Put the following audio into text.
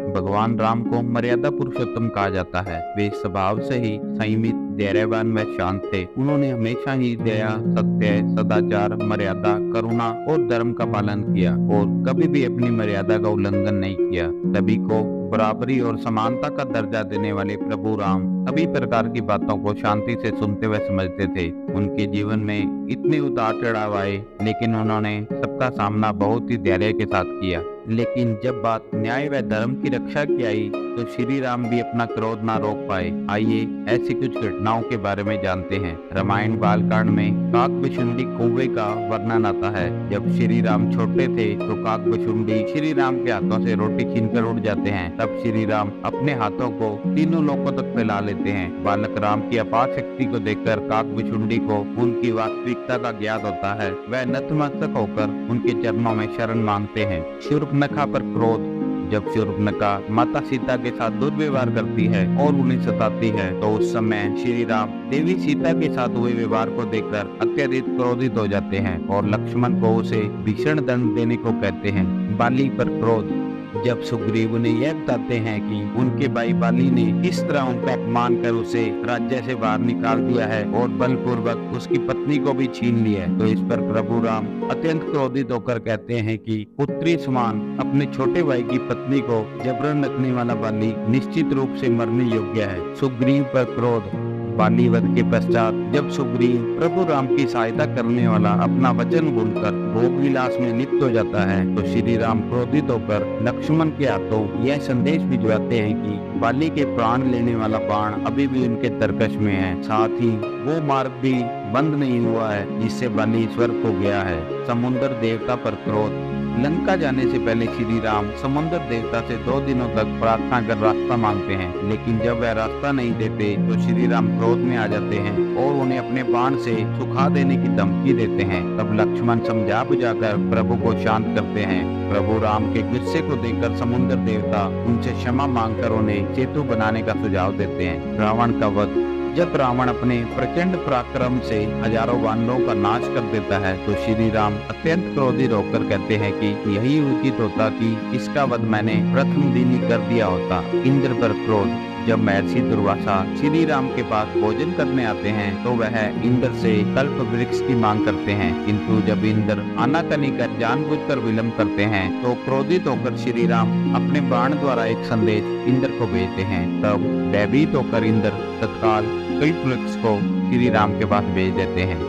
भगवान राम को मर्यादा पुरुषोत्तम कहा जाता है। वे स्वभाव से ही संयमित, धैर्यवान व शांत थे। उन्होंने हमेशा ही दया, सत्य, सदाचार, मर्यादा, करुणा और धर्म का पालन किया और कभी भी अपनी मर्यादा का उल्लंघन नहीं किया। सभी को बराबरी और समानता का दर्जा देने वाले प्रभु राम सभी प्रकार की बातों को शांति से सुनते व समझते थे। उनके जीवन में इतने उतार चढ़ाव आए, लेकिन उन्होंने सबका सामना बहुत ही धैर्य के साथ किया। लेकिन जब बात न्याय व धर्म की रक्षा की आई तो श्री राम भी अपना क्रोध ना रोक पाए। आइए ऐसी कुछ घटनाओं के बारे में जानते हैं। रामायण बालकांड में काकभुशुंडी कौवे का वर्णन आता है। जब श्री राम छोटे थे तो काकभुशुंडी श्री राम के हाथों से रोटी छीनकर उड़ जाते हैं। तब श्री राम अपने हाथों को तीनों लोकों तक फैला लेते हैं। बालक राम की अपार शक्ति को देखकर काकभुशुंडी को उनकी वास्तविकता का ज्ञात होता है। वह नतमस्तक होकर उनके चरणों में शरण मांगते हैं। शूर्पणखा पर क्रोध। जब शूर्पणखा माता सीता के साथ दुर्व्यवहार करती है और उन्हें सताती है तो उस समय श्री राम देवी सीता के साथ हुए व्यवहार को देखकर अत्यधिक क्रोधित हो जाते हैं और लक्ष्मण को उसे भीषण दंड देने को कहते हैं। बाली पर क्रोध। जब सुग्रीव उन्हें यह बताते हैं कि उनके भाई बाली ने किस तरह उनका अपमान कर उसे राज्य से बाहर निकाल दिया है और बलपूर्वक उसकी पत्नी को भी छीन लिया है, तो इस पर प्रभु राम अत्यंत क्रोधित होकर कहते हैं कि पुत्री समान अपने छोटे भाई की पत्नी को जबरन रखने वाला बाली निश्चित रूप से मरने योग्य है। सुग्रीव पर क्रोध। बाली वध के पश्चात जब सुग्रीव प्रभु राम की सहायता करने वाला अपना वचन भूलकर भोग विलास में लिप्त हो जाता है तो श्री राम क्रोधित होकर लक्ष्मण के हाथों यह संदेश भिजवाते हैं कि बाली के प्राण लेने वाला बाण अभी भी उनके तरकश में है। साथ ही वो मार्ग भी बंद नहीं हुआ है जिससे बाली स्वर्ग को गया है। समुद्र देवता पर क्रोध। लंका जाने से पहले श्री राम समुद्र देवता से 2 दिनों तक प्रार्थना कर रास्ता मांगते हैं, लेकिन जब वह रास्ता नहीं देते तो श्री राम क्रोध में आ जाते हैं और उन्हें अपने बाण से सुखा देने की धमकी देते हैं। तब लक्ष्मण समझा बुझाकर प्रभु को शांत करते हैं। प्रभु राम के गुस्से को देखकर समुद्र देवता उनसे क्षमा मांगकर उन्हें सेतु बनाने का सुझाव देते हैं। रावण का वध। जब रावण अपने प्रचंड पराक्रम से हजारों वानरों का नाश कर देता है तो श्री राम अत्यंत क्रोधित होकर कहते हैं कि यही उचित होता कि इसका वध मैंने प्रथम दिन ही कर दिया होता। इंद्र पर क्रोध। जब महर्षि दुर्वासा श्री राम के पास भोजन करने आते हैं तो वह इंद्र से कल्प वृक्ष की मांग करते हैं, किंतु जब इंद्र आनाकानी कर जानबूझकर विलंब करते हैं तो क्रोधित होकर श्री राम अपने बाण द्वारा एक संदेश इंद्र को भेजते हैं। तब भयभीत होकर इंद्र तत्काल कल्प वृक्ष को श्री राम के पास भेज देते हैं।